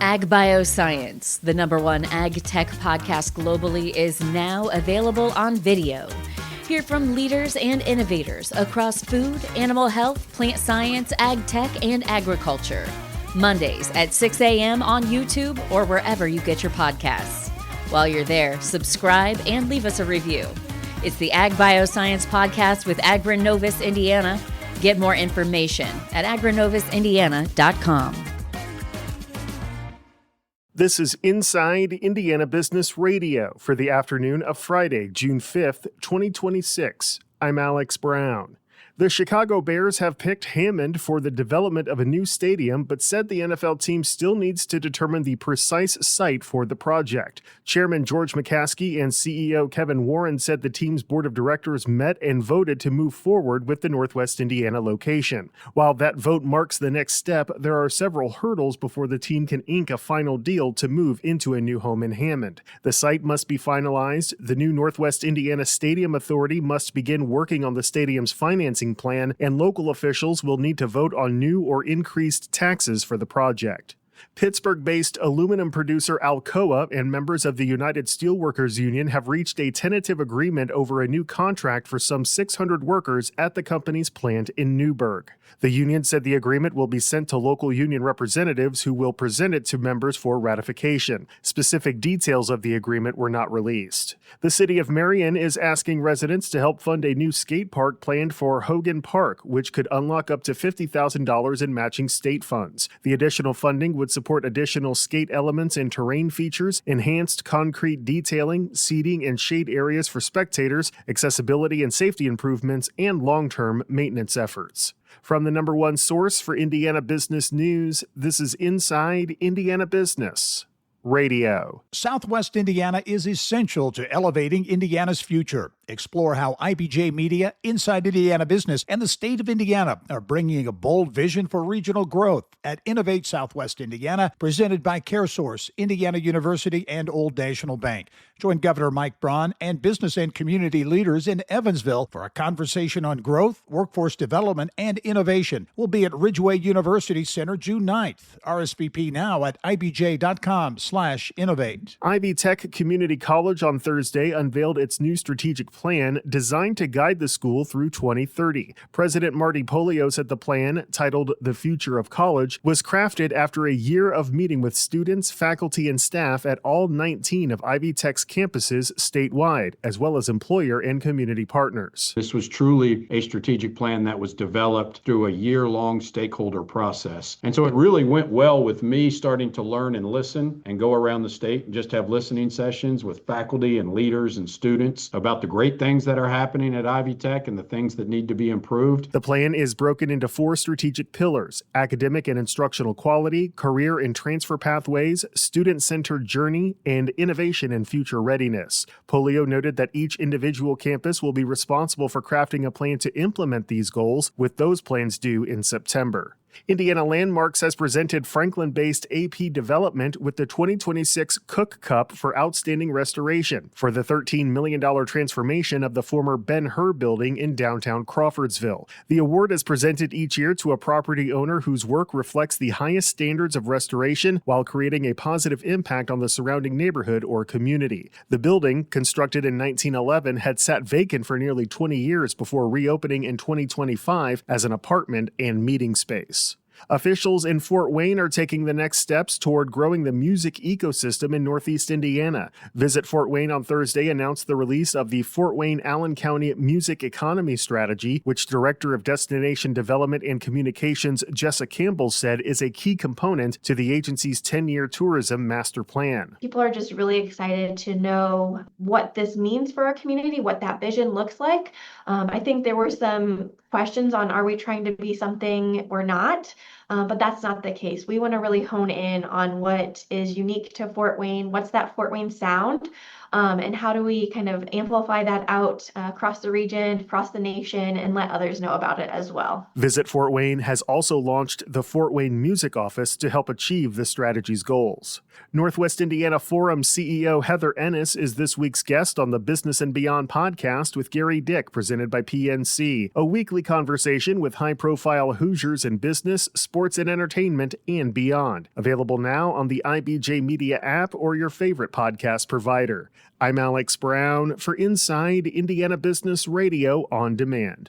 Ag Bioscience, the #1 ag tech podcast globally, is now available on video. Hear from leaders and innovators across food, animal health, plant science, ag tech, and agriculture. Mondays at 6 a.m. on YouTube or wherever you get your podcasts. While you're there, subscribe and leave us a review. It's the Ag Bioscience Podcast with Agronovis Indiana. Get more information at agronovisindiana.com. This is Inside Indiana Business Radio for the afternoon of Friday, June 5th, 2026. I'm Alex Brown. The Chicago Bears have picked Hammond for the development of a new stadium, but said the NFL team still needs to determine the precise site for the project. Chairman George McCaskey and CEO Kevin Warren said the team's board of directors met and voted to move forward with the Northwest Indiana location. While that vote marks the next step, there are several hurdles before the team can ink a final deal to move into a new home in Hammond. The site must be finalized. The new Northwest Indiana Stadium Authority must begin working on the stadium's financing plan, and local officials will need to vote on new or increased taxes for the project. Pittsburgh-based aluminum producer Alcoa and members of the United Steelworkers Union have reached a tentative agreement over a new contract for some 600 workers at the company's plant in Newburgh. The union said the agreement will be sent to local union representatives who will present it to members for ratification. Specific details of the agreement were not released. The city of Marion is asking residents to help fund a new skate park planned for Hogan Park, which could unlock up to $50,000 in matching state funds. The additional funding would support additional skate elements and terrain features, enhanced concrete detailing, seating and shade areas for spectators, accessibility and safety improvements, and long-term maintenance efforts. From the #1 source for Indiana business news, this is Inside Indiana Business Radio. Southwest Indiana is essential to elevating Indiana's future. Explore how IBJ Media, Inside Indiana Business, and the state of Indiana are bringing a bold vision for regional growth at Innovate Southwest Indiana, presented by CareSource, Indiana University, and Old National Bank. Join Governor Mike Braun and business and community leaders in Evansville for a conversation on growth, workforce development, and innovation. We'll be at Ridgeway University Center June 9th. RSVP now at ibj.com/innovate. Ivy Tech Community College on Thursday unveiled its new strategic plan designed to guide the school through 2030. President Marty Polio said the plan, titled The Future of College, was crafted after a year of meeting with students, faculty, and staff at all 19 of Ivy Tech's campuses statewide, as well as employer and community partners. This was truly a strategic plan that was developed through a year-long stakeholder process. And so it really went well with me starting to learn and listen and go around the state and just have listening sessions with faculty and leaders and students about the great things that are happening at Ivy Tech and the things that need to be improved. The plan is broken into 4 strategic pillars: academic and instructional quality, career and transfer pathways, student-centered journey, and innovation and future readiness. Polio noted that each individual campus will be responsible for crafting a plan to implement these goals, with those plans due in September. Indiana Landmarks has presented Franklin-based AP Development with the 2026 Cook Cup for Outstanding Restoration for the $13 million transformation of the former Ben-Hur building in downtown Crawfordsville. The award is presented each year to a property owner whose work reflects the highest standards of restoration while creating a positive impact on the surrounding neighborhood or community. The building, constructed in 1911, had sat vacant for nearly 20 years before reopening in 2025 as an apartment and meeting space. Officials in Fort Wayne are taking the next steps toward growing the music ecosystem in Northeast Indiana. Visit Fort Wayne on Thursday announced the release of the Fort Wayne-Allen County Music Economy Strategy, which Director of Destination Development and Communications Jessa Campbell said is a key component to the agency's 10-year tourism master plan. People are just really excited to know what this means for our community, what that vision looks like. I think there were some questions on, are we trying to be something or not? But that's not the case. We want to really hone in on what is unique to Fort Wayne, what's that Fort Wayne sound, and how do we kind of amplify that out across the region, across the nation, and let others know about it as well. Visit Fort Wayne has also launched the Fort Wayne Music Office to help achieve the strategy's goals. Northwest Indiana Forum CEO Heather Ennis is this week's guest on the Business and Beyond podcast with Gary Dick, presented by PNC, a weekly conversation with high-profile Hoosiers in business, sports, sports and entertainment, and beyond. Available now on the IBJ Media app or your favorite podcast provider. I'm Alex Brown for Inside Indiana Business Radio On Demand.